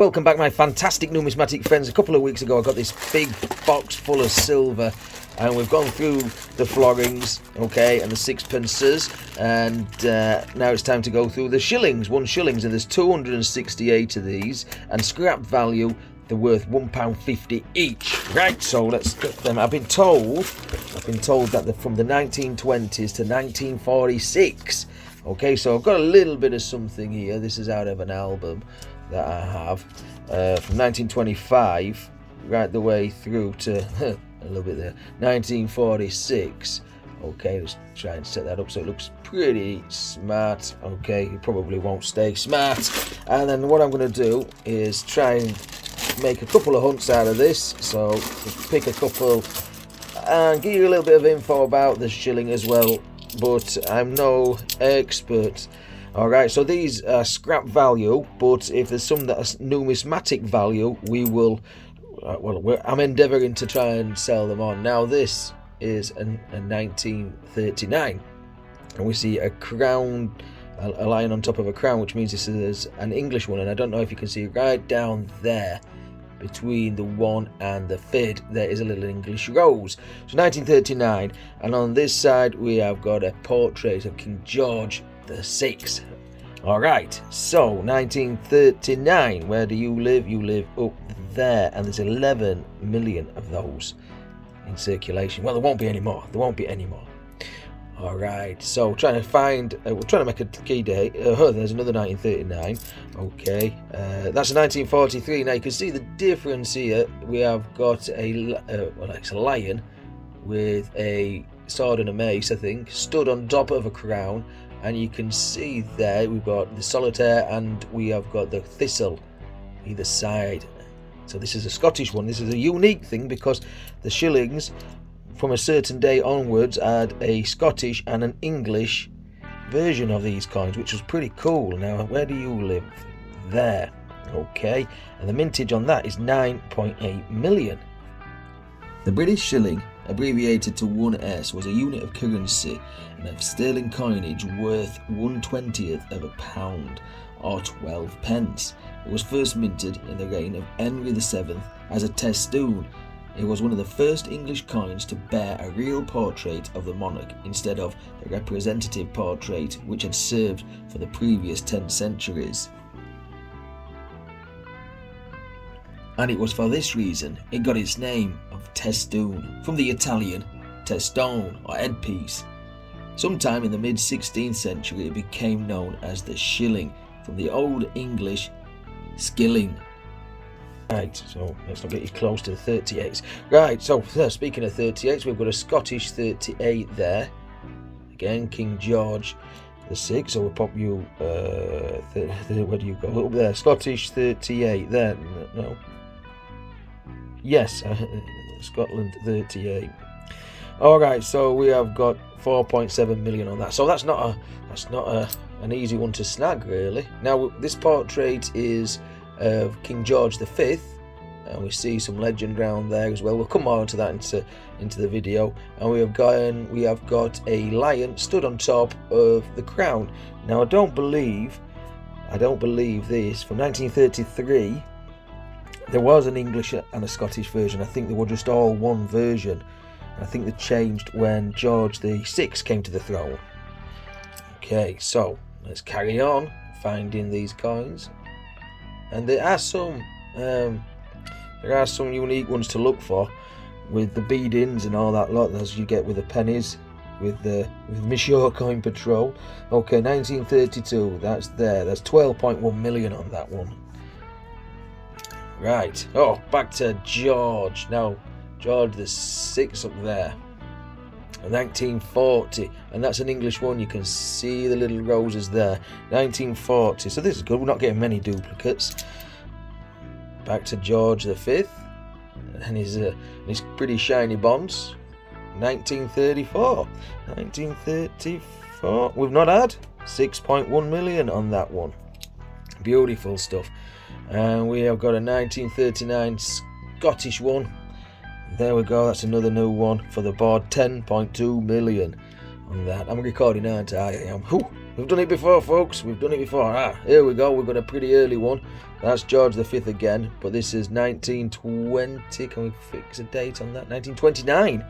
Welcome back, my fantastic numismatic friends. A couple of weeks ago I got this big box full of silver and we've gone through the floorings, okay, and the sixpences, and now it's time to go through the shillings, shillings, and there's 268 of these, and scrap value, they're worth £1.50 each. Right, so let's get them. I've been told that they're from the 1920s to 1946. Okay, so I've got a little bit of something here. This is out of an album that I have from 1925 right the way through to a little bit there, 1946. Okay, let's try and set that up so it looks pretty smart. Okay, it probably won't stay smart. And then what I'm going to do is try and make a couple of hunts out of this. So pick a couple and give you a little bit of info about the shilling as well, but I'm no expert. Alright, so these are scrap value, but if there's some that are numismatic value, we will, I'm endeavouring to try and sell them on. Now this is a 1939, and we see a crown, a lion on top of a crown, which means this is an English one, and I don't know if you can see right down there, between the 1 and the fid, there is a little English rose. So 1939, and on this side we have got a portrait of King George the 6th. Alright, so 1939, where do you live? You live up there, and there's 11 million of those in circulation. Well, there won't be any more. Alright, so trying to find, we're trying to make a key date. There's another 1939. Okay, that's a 1943. Now you can see the difference here. We have got it's a lion with a sword and a mace, I think, stood on top of a crown. And you can see there we've got the solitaire and we have got the thistle either side. So this is a Scottish one. This is a unique thing because the shillings from a certain day onwards had a Scottish and an English version of these coins, which was pretty cool. Now, where do you live? There. Okay. And the mintage on that is 9.8 million. The British shilling, abbreviated to 1s, was a unit of currency and of sterling coinage worth 1/20th of a pound, or 12 pence. It was first minted in the reign of Henry VII as a testoon. It was one of the first English coins to bear a real portrait of the monarch instead of the representative portrait which had served for the previous 10 centuries. And it was for this reason it got its name of testoon, from the Italian testone or headpiece. Sometime in the mid-16th century it became known as the shilling, from the Old English skilling. Right, so let's not get you close to the 38s. Right, so speaking of 38s, we've got a Scottish 38 there. Again, King George the 6th, so we'll pop you, where do you go? Up there, Scottish 38 there, no. Yes, Scotland 38. Alright, so we have got 4.7 million on that. So that's not an easy one to snag, really. Now, this portrait is of King George V, and we see some legend around there as well. We'll come more into that into the video. And we have got a lion stood on top of the crown. Now, I don't believe this from 1933. There was an English and a Scottish version. I think they were just all one version. I think they changed when George VI came to the throne. Okay, so let's carry on finding these coins. And there are some unique ones to look for, with the beadings and all that lot, as you get with the pennies, with Monsieur Coin Patrol. Okay, 1932. That's there. That's 12.1 million on that one. Right. Oh, back to George. Now, George the 6th up there. 1940, and that's an English one. You can see the little roses there. 1940. So this is good. We're not getting many duplicates. Back to George V and his pretty shiny bonds. 1934. 1934. We've not had 6.1 million on that one. Beautiful stuff. And we have got a 1939 Scottish one. There we go, that's another new one for the board. 10.2 million on that. I'm recording, aren't I? I am. We've done it before, folks. We've done it before. Here we go. We've got a pretty early one. That's George V again, but this is 1920. Can we fix a date on that? 1929.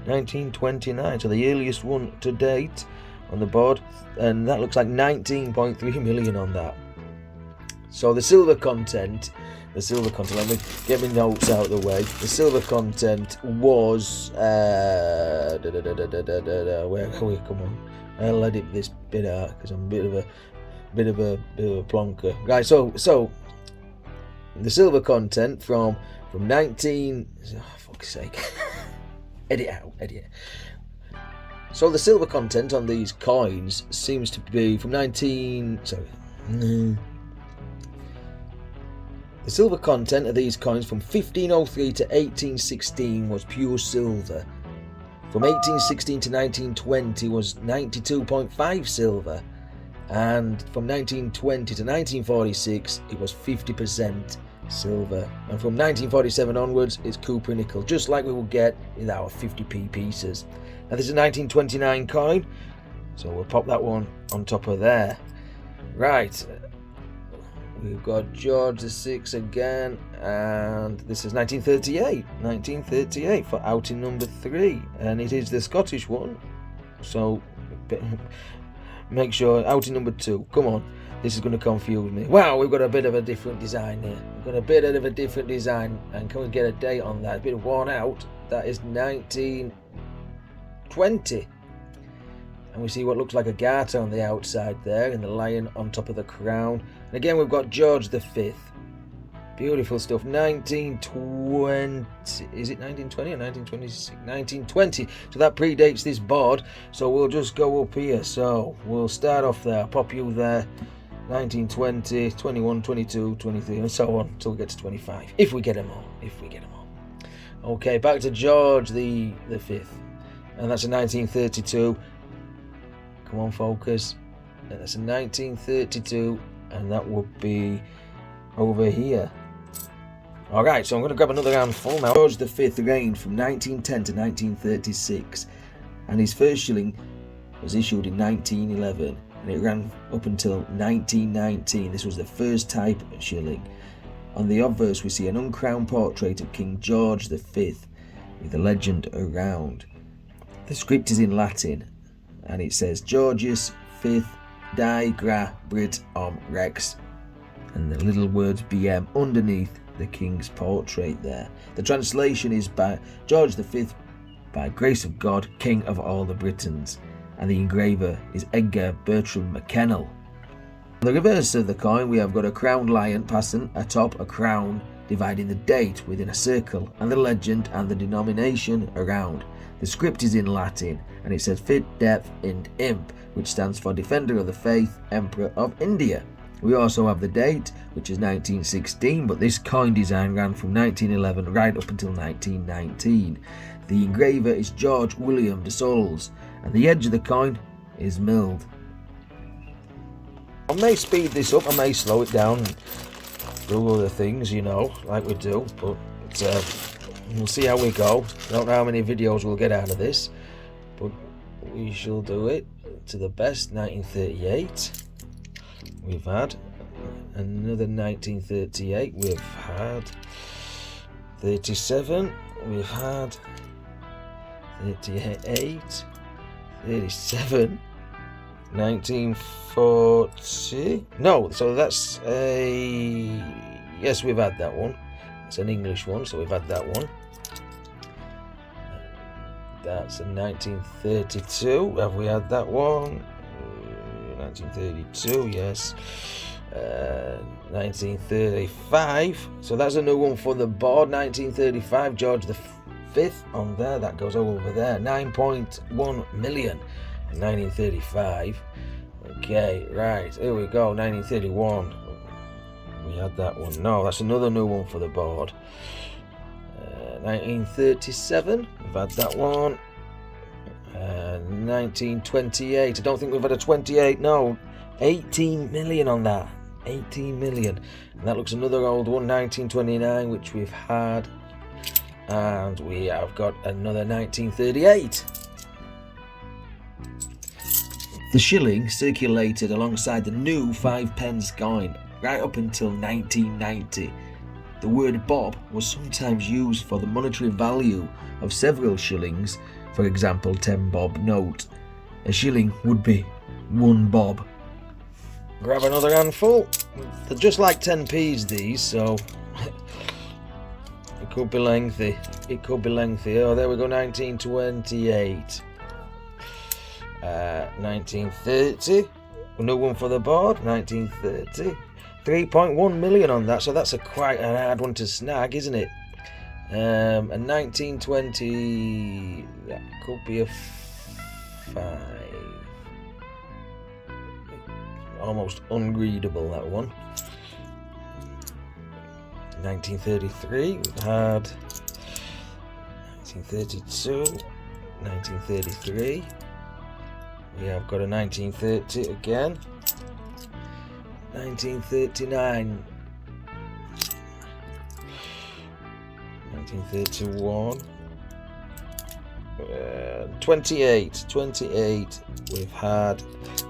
1929. So the earliest one to date on the board, and that looks like 19.3 million on that. So the silver content, let me get my notes out of the way. The silver content was where are we? Come on, I'll edit this bit out because I'm a bit of a plonker. Right, so the silver content from 19, fuck's sake. edit it. So the silver content on these coins seems to be from The silver content of these coins from 1503 to 1816 was pure silver. From 1816 to 1920 was 92.5 silver. And from 1920 to 1946 it was 50% silver. And from 1947 onwards it's copper nickel, just like we will get with our 50p pieces. Now this is a 1929 coin, so we'll pop that one on top of there. Right. We've got George VI again, and this is 1938 for outing number 3, and it is the Scottish one, so make sure outing number 2. Come on, this is going to confuse me. Wow, we've got a bit of a different design here. And can we get a date on that? A bit worn out. That is 1920. And we see what looks like a garter on the outside there, and the lion on top of the crown. And again, we've got George V. Beautiful stuff. 1920. Is it 1920 or 1926? 1920. So that predates this board. So we'll just go up here. So we'll start off there. Pop you there. 1920, 21, 22, 23, and so on until we get to 25. If we get them all. Okay, back to George the V. And that's a 1932. Come on, focus. And that's a 1932, and that would be over here. Alright, so I'm going to grab another handful now. George V reigned from 1910 to 1936, and his first shilling was issued in 1911, and it ran up until 1919. This was the first type of shilling. On the obverse we see an uncrowned portrait of King George V with a legend around. The script is in Latin, and it says Georgius V die gra Brit Rex, and the little words BM underneath the king's portrait there. The translation is by George V, by grace of God, King of all the Britons, and the engraver is Edgar Bertram McKennell. On the reverse of the coin we have got a crowned lion passing atop a crown, dividing the date within a circle, and the legend and the denomination around. The script is in Latin, and it says Fit Death and Imp, which stands for Defender of the Faith, Emperor of India. We also have the date, which is 1916, but this coin design ran from 1911 right up until 1919. The engraver is George William de Soules, and the edge of the coin is milled. I may speed this up, I may slow it down and do other things, like we do, but we'll see how we go. I don't know how many videos we'll get out of this, but we shall do it to the best. 1938. We've had another 1938. We've had 37. We've had 38. 37. 1940. No, so that's a... Yes, we've had that one. It's an English one, so we've had that one. That's a 1932. Have we had that one? 1932, yes. 1935. So that's a new one for the board. 1935, George V on there. That goes over there. 9.1 million in 1935. Okay, right. Here we go. 1931. We had that one. No, that's another new one for the board. 1937. We've had that one. 1928. I don't think we've had a 28. No, 18 million on that. 18 million. And that looks another old one. 1929, which we've had. And we have got another 1938. The shilling circulated alongside the new 5p coin right up until 1990. The word bob was sometimes used for the monetary value of several shillings. For example, 10 bob note. A shilling would be 1 bob. Grab another handful. They're just like 10p's these, so it could be lengthy. It could be lengthy. Oh, there we go, 1928. 1930. A new one for the board, 1930. 3.1 million on that, so that's quite an hard one to snag, isn't it? And 1920, that could be a 5. Almost unreadable, that one. 1933, we've had 1932, 1933. We have got a 1930 again. 1939. 1931. 28 we've had.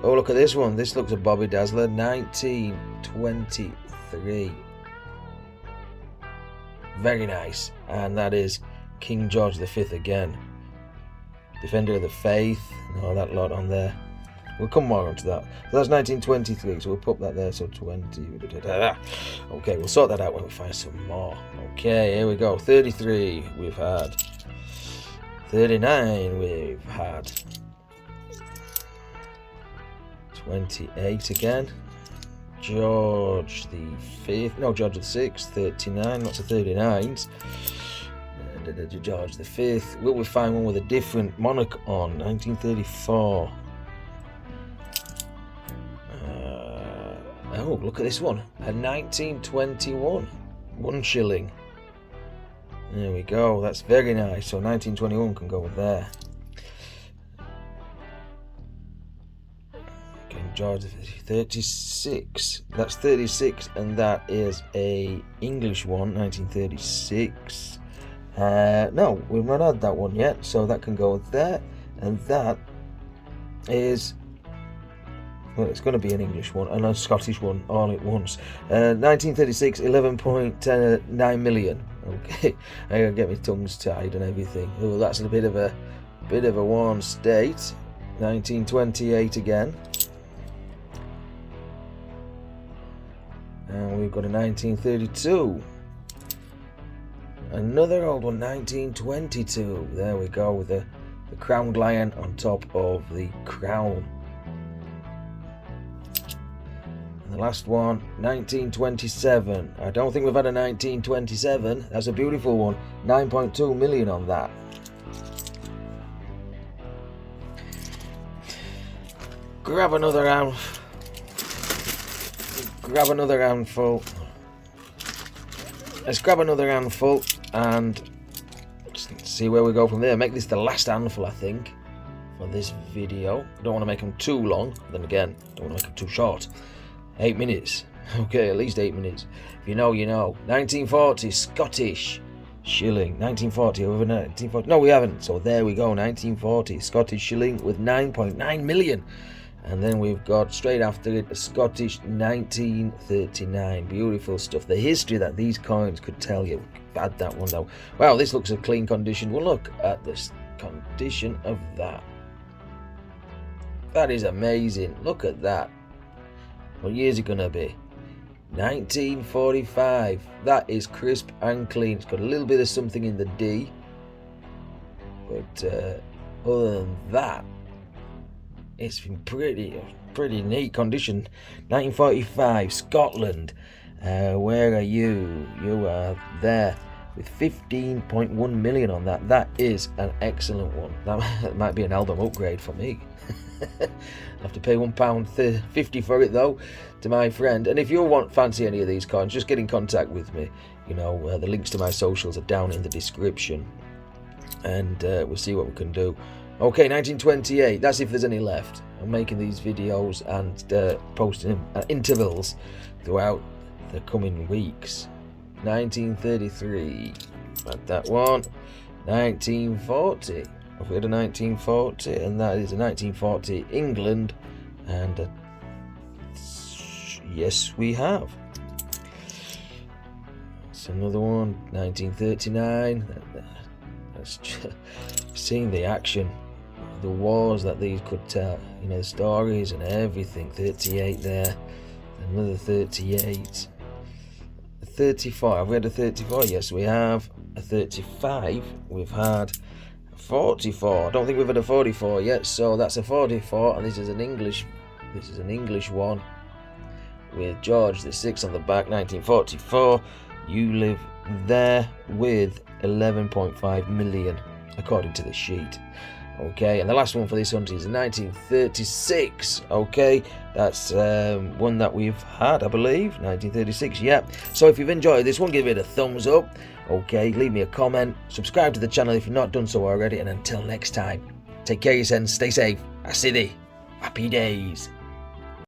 Oh, look at this one. This looks a Bobby Dazzler. 1923. Very nice. And that is King George V again. Defender of the Faith and all that lot on there. We'll come more onto that. So that's 1923, so we'll put that there. So 20. Okay, we'll sort that out when we find some more. Okay, here we go. 33 we've had. 39 we've had. 28 again. George the 5th. No, George the 6th. 39. Lots of 39s. George the 5th. Will we find one with a different monarch on? 1934. Oh, look at this one. A 1921. 1 shilling. There we go. That's very nice. So 1921 can go there. King George 36. That's 36, and that is a English one. 1936. No, we've not had that one yet, so that can go there, and that is, well, it's going to be an English one and a Scottish one all at once. 1936, 11.9 million. Okay, I gotta get my tongues tied and everything. Oh, that's a bit of a worn state. 1928 again, and we've got a 1932. Another old one, 1922. There we go, with the crowned lion on top of the crown. And the last one, 1927. I don't think we've had a 1927. That's a beautiful one. 9.2 million on that. Grab another handful. Let's grab another handful and see where we go from there. Make this the last handful, I think, for this video. Don't want to make them too long. Then again, don't want to make them too short. 8 minutes. Okay, at least 8 minutes. If you know, you know. 1940 Scottish shilling. 1940 over 1940. No, we haven't. So there we go. 1940 Scottish shilling with 9.9 million. And then we've got straight after it a Scottish 1939. Beautiful stuff. The history that these coins could tell you. Add that one though. Wow, this looks a clean condition. Well, look at the condition of that. That is amazing. Look at that. What year is it gonna be? 1945. That is crisp and clean. It's got a little bit of something in the D, but other than that, it's in pretty neat condition. 1945 Scotland. Where are you? You are there with 15.1 million on that. That is an excellent one. That might be an album upgrade for me. I have to pay £1.50 for it though to my friend. And if you fancy any of these coins, just get in contact with me. You know, the links to my socials are down in the description, and we'll see what we can do. Okay, 1928. That's if there's any left. I'm making these videos and posting them at intervals throughout the coming weeks. 1933. At that one. 1940. I've got a 1940, and that is a 1940 England And yes, we have. It's another one, 1939. That's seeing the action, the wars that these could tell, you know, the stories and everything. 38 there, another 38, a 34. Have we had a 34? Yes, we have. A 35. We've had a 44. I don't think we've had a 44 yet. So that's a 44, and this is an English. This is an English one with George the Sixth on the back, 1944. You live there with 11.5 million, according to the sheet. Okay, and the last one for this hunt is 1936. Okay, that's one that we've had, I believe, 1936. Yeah. So if you've enjoyed this one, give it a thumbs up. Okay, leave me a comment, subscribe to the channel if you've not done so already, and until next time, take care of yourselves, stay safe. I see thee. Happy days.